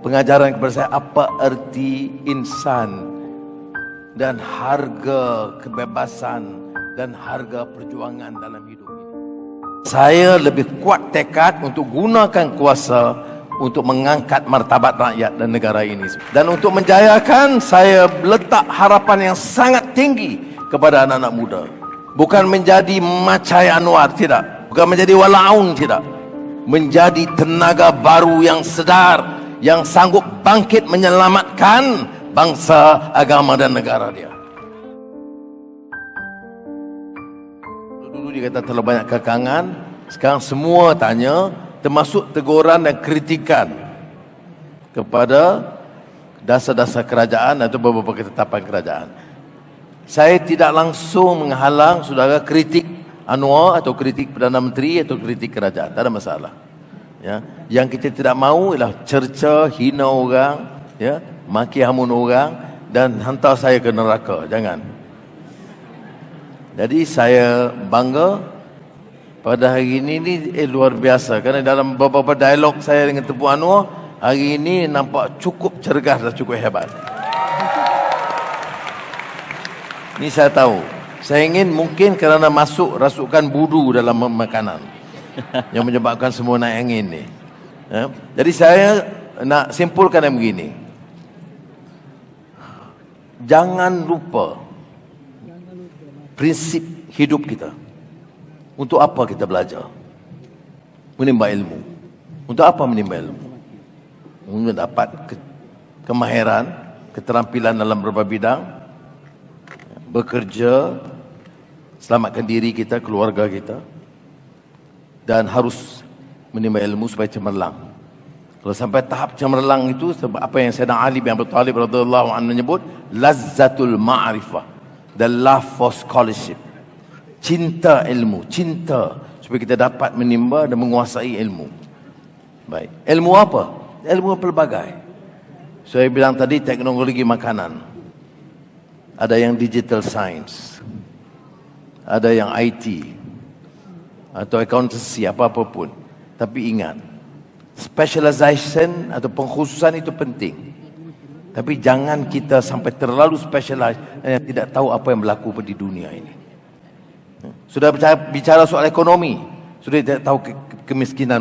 pengajaran kepada saya apa erti insan dan harga kebebasan dan harga perjuangan dalam hidup ini. Saya lebih kuat tekad untuk gunakan kuasa untuk mengangkat martabat rakyat dan negara ini. Dan untuk menjayakan, saya letak harapan yang sangat tinggi kepada anak-anak muda. Bukan menjadi Macai Anwar, tidak. Bukan menjadi Walaun, tidak. Menjadi tenaga baru yang sedar, yang sanggup bangkit menyelamatkan bangsa, agama dan negara dia. Dulu dia kata terlalu banyak kekangan, sekarang semua tanya, termasuk teguran dan kritikan kepada dasar-dasar kerajaan atau beberapa ketetapan kerajaan. Saya tidak langsung menghalang saudara kritik Anwar atau kritik Perdana Menteri atau kritik kerajaan, tak ada masalah. Ya, yang kita tidak mahu ialah cerca, hina orang, ya, maki hamun orang dan hantar saya ke neraka. Jangan. Jadi saya bangga pada hari ini luar biasa kerana dalam beberapa dialog saya dengan Tengku Anwar hari ini nampak cukup cergas dan cukup hebat. Ini saya tahu. Saya ingin mungkin kerana masuk rasukan budu dalam makanan yang menyebabkan semua naik angin ni. Ya. Jadi saya nak simpulkan yang begini. Jangan lupa prinsip hidup kita. Untuk apa kita belajar? Menimba ilmu. Untuk apa menimba ilmu? Untuk dapat kemahiran, keterampilan dalam berbagai bidang, bekerja, selamatkan diri kita, keluarga kita, dan harus menimba ilmu supaya cemerlang. Kalau sampai tahap cemerlang itu, sebab apa yang Sayyidina Ali bin Abi Thalib radhiyallahu anhu menyebut, lazzatul ma'rifah, the love for scholarship. Cinta ilmu, cinta supaya kita dapat menimba dan menguasai ilmu. Baik, ilmu apa? Ilmu pelbagai. Saya bilang tadi teknologi makanan. Ada yang digital science. Ada yang IT. Atau accountancy, apa-apa pun. Tapi ingat, specialization atau pengkhususan itu penting. Tapi jangan kita sampai terlalu specialized dan tidak tahu apa yang berlaku di dunia ini. Sudah bicara soal ekonomi, sudah tidak tahu kemiskinan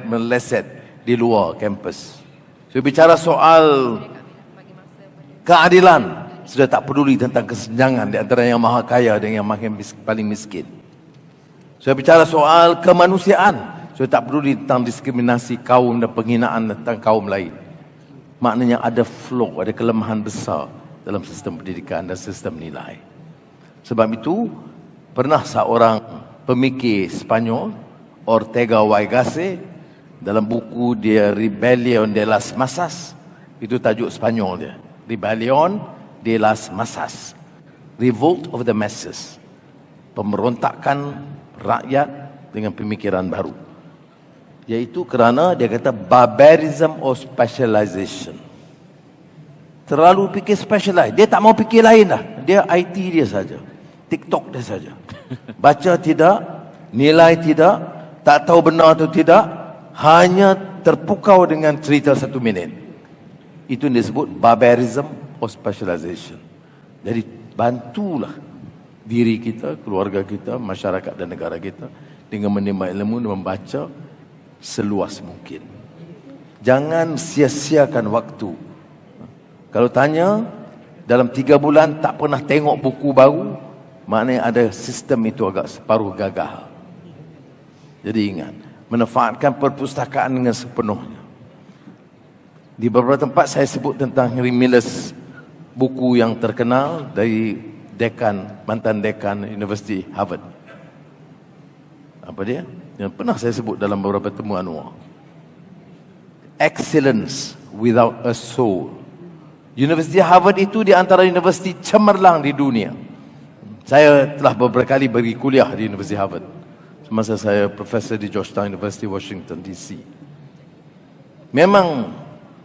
meleset di luar kampus. Sudah bicara soal keadilan, sudah tak peduli tentang kesenjangan di antara yang maha kaya dan yang paling miskin. Sudah bicara soal kemanusiaan, sudah tak peduli tentang diskriminasi kaum dan penghinaan tentang kaum lain. Maknanya ada flaw, ada kelemahan besar dalam sistem pendidikan dan sistem nilai. Sebab itu, pernah seorang pemikir Spanyol, Ortega y Gasset, dalam buku dia Rebelión de las Masas, itu tajuk Spanyol dia, Rebelión de las Masas, Revolt of the Masses, pemberontakan rakyat dengan pemikiran baru. Iaitu kerana dia kata barbarism or specialization. Terlalu fikir specialize, dia tak mau fikir lain dah, dia IT dia saja, TikTok dia saja. Baca tidak, nilai tidak, tak tahu benar atau tidak, hanya terpukau dengan cerita 1 minit. Itu yang disebut barbarism or specialization. Jadi bantulah diri kita, keluarga kita, masyarakat dan negara kita dengan menimba ilmu dan membaca seluas mungkin. Jangan sia-siakan waktu. Kalau tanya, dalam 3 bulan tak pernah tengok buku baru, maknanya ada sistem itu agak separuh gagal. Jadi ingat, manfaatkan perpustakaan dengan sepenuhnya. Di beberapa tempat saya sebut tentang Henry Miller's buku yang terkenal dari mantan dekan Universiti Harvard. Apa dia? Yang pernah saya sebut dalam beberapa temu Anwar. Excellence without a soul. Universiti Harvard itu di antara universiti cemerlang di dunia. Saya telah beberapa kali pergi kuliah di Universiti Harvard semasa saya profesor di Georgetown University, Washington DC. Memang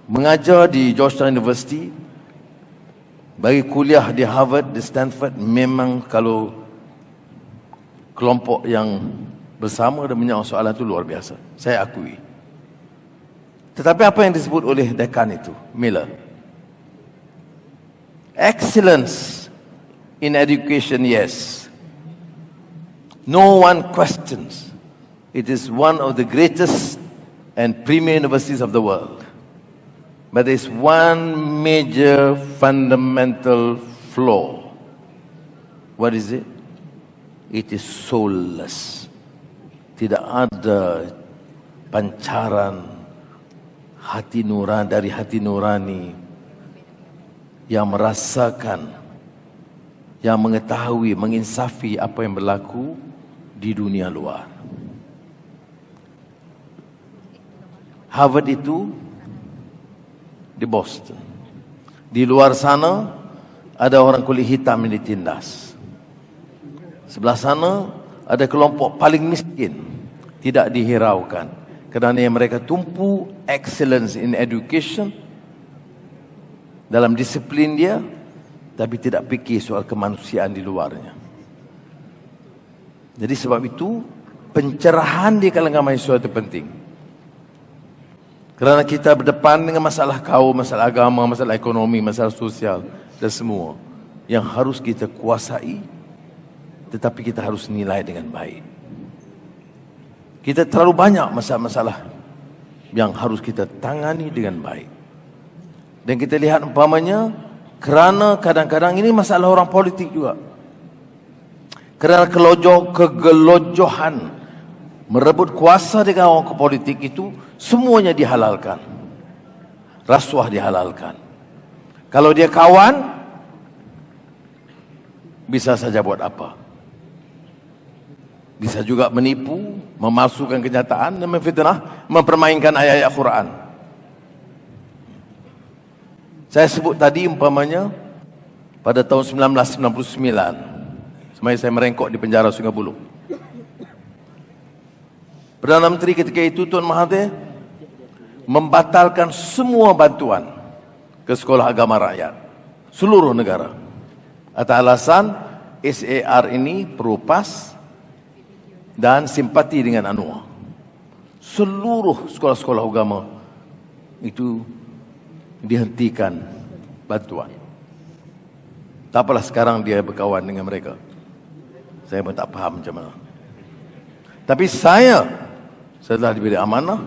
mengajar di Georgetown University, bagi kuliah di Harvard, di Stanford, memang kalau kelompok yang bersama dan menjawab soalan itu luar biasa. Saya akui. Tetapi apa yang disebut oleh dekan itu, Miller? Excellence in education, yes. No one questions. It is one of the greatest and premier universities of the world. But there is one major fundamental flaw. What is it? It is soulless. Tidak ada pancaran hati nurani dari hati nurani yang merasakan, yang mengetahui, menginsafi apa yang berlaku di dunia luar. Harvard itu di Boston. Di luar sana ada orang kulit hitam yang ditindas. Sebelah sana ada kelompok paling miskin, tidak dihiraukan kerana yang mereka tumpu excellence in education dalam disiplin dia, tapi tidak fikir soal kemanusiaan di luarnya. Jadi sebab itu pencerahan di kalangan mahasiswa itu penting. Kerana kita berdepan dengan masalah kaum, masalah agama, masalah ekonomi, masalah sosial dan semua yang harus kita kuasai, tetapi kita harus nilai dengan baik. Kita terlalu banyak masalah-masalah yang harus kita tangani dengan baik. Dan kita lihat umpamanya, kerana kadang-kadang ini masalah orang politik juga. Kerana kegelojohan merebut kuasa dengan orang politik itu, semuanya dihalalkan. Rasuah dihalalkan. Kalau dia kawan, bisa saja buat apa. Bisa juga menipu, memalsukan kenyataan dan memfitnah, mempermainkan ayat-ayat Quran. Saya sebut tadi umpamanya pada tahun 1999, semasa saya merengkok di penjara Sungai Buloh. Perdana Menteri ketika itu Tun Mahathir membatalkan semua bantuan ke sekolah agama rakyat seluruh negara atas alasan SAR ini pro-PAS dan simpati dengan UNRWA. Seluruh sekolah-sekolah agama itu dihentikan bantuan. Tak apalah sekarang dia berkawan dengan mereka. Saya pun tak faham macam mana. Tapi saya telah diberi amanah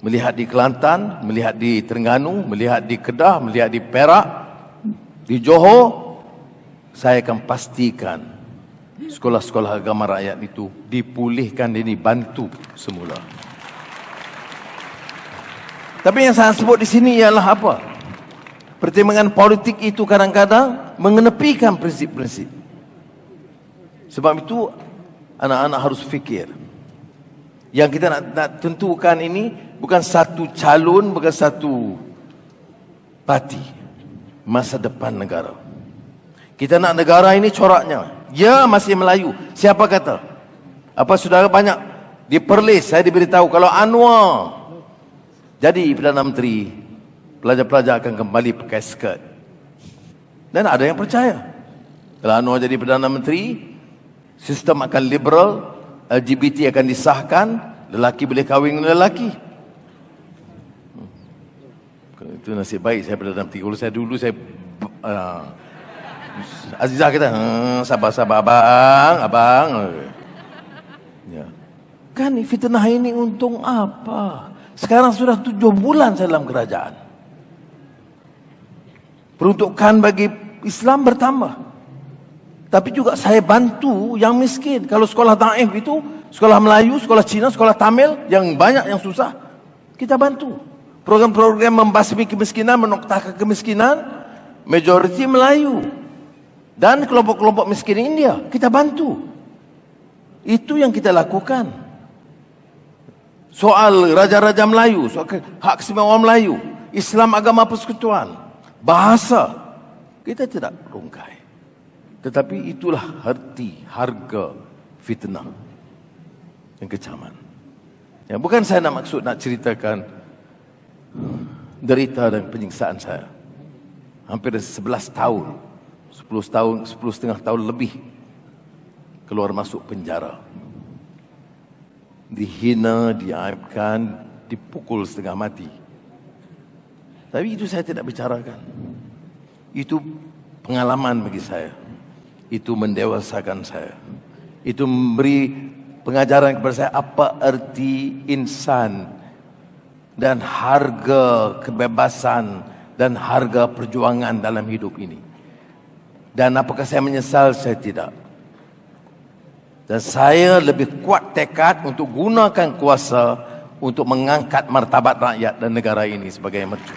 melihat di Kelantan, melihat di Terengganu, melihat di Kedah, melihat di Perak, di Johor. Saya akan pastikan sekolah-sekolah agama rakyat itu dipulihkan dan dibantu semula. Tapi yang saya sebut di sini ialah apa? Pertimbangan politik itu kadang-kadang mengenepikan prinsip-prinsip. Sebab itu anak-anak harus fikir. Yang kita nak tentukan ini bukan satu calon, bukan satu parti. Masa depan negara. Kita nak negara ini coraknya. Ya, masih Melayu. Siapa kata? Apa saudara banyak di Perlis saya diberitahu kalau Anwar jadi Perdana Menteri, pelajar-pelajar akan kembali pakai skirt. Dan ada yang percaya. Kalau Anwar jadi Perdana Menteri, sistem akan liberal, LGBT akan disahkan, lelaki boleh kahwin dengan lelaki. Itu nasib baik saya Perdana Menteri. Kalau saya dulu, saya Azizah kata, sabar-sabar abang. Ya. Kan fitnah ini untung apa? Sekarang sudah 7 bulan saya dalam kerajaan. Peruntukan bagi Islam bertambah. Tapi juga saya bantu yang miskin. Kalau sekolah Taif itu, sekolah Melayu, sekolah Cina, sekolah Tamil, yang banyak yang susah, kita bantu. Program-program membasmi kemiskinan, menoktahkan kemiskinan, majoriti Melayu. Dan kelompok-kelompok miskin India, kita bantu. Itu yang kita lakukan. Soal Raja-Raja Melayu, soal hak keistimewaan Melayu, Islam agama persekutuan, bahasa, kita tidak rungkai. Tetapi itulah harga fitnah dan kecaman. Ya, bukan saya nak maksud nak ceritakan derita dan penyiksaan saya. Hampir 11 tahun, 10,5 tahun lebih keluar masuk penjara. Dihina, diaibkan, dipukul setengah mati. Tapi itu saya tidak bicarakan. Itu pengalaman bagi saya. Itu mendewasakan saya. Itu memberi pengajaran kepada saya apa arti insan dan harga kebebasan dan harga perjuangan dalam hidup ini. Dan apakah saya menyesal? Saya tidak. Dan saya lebih kuat tekad untuk gunakan kuasa untuk mengangkat martabat rakyat dan negara ini sebagai mercu.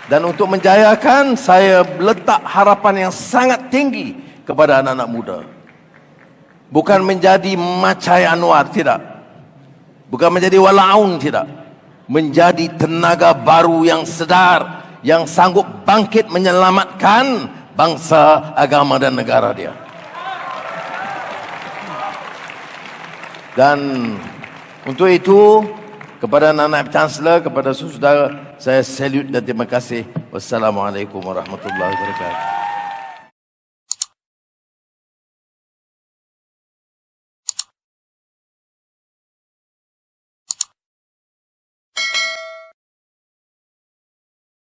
Dan untuk menjayakan, saya letak harapan yang sangat tinggi kepada anak-anak muda. Bukan menjadi Macai Anwar, tidak. Bukan menjadi Walaun, tidak. Menjadi tenaga baru yang sedar, yang sanggup bangkit menyelamatkan bangsa, agama dan negara dia. Dan untuk itu, kepada anak-anak Chancellor, kepada saudara, saya salute dan terima kasih. Wassalamualaikum warahmatullahi wabarakatuh.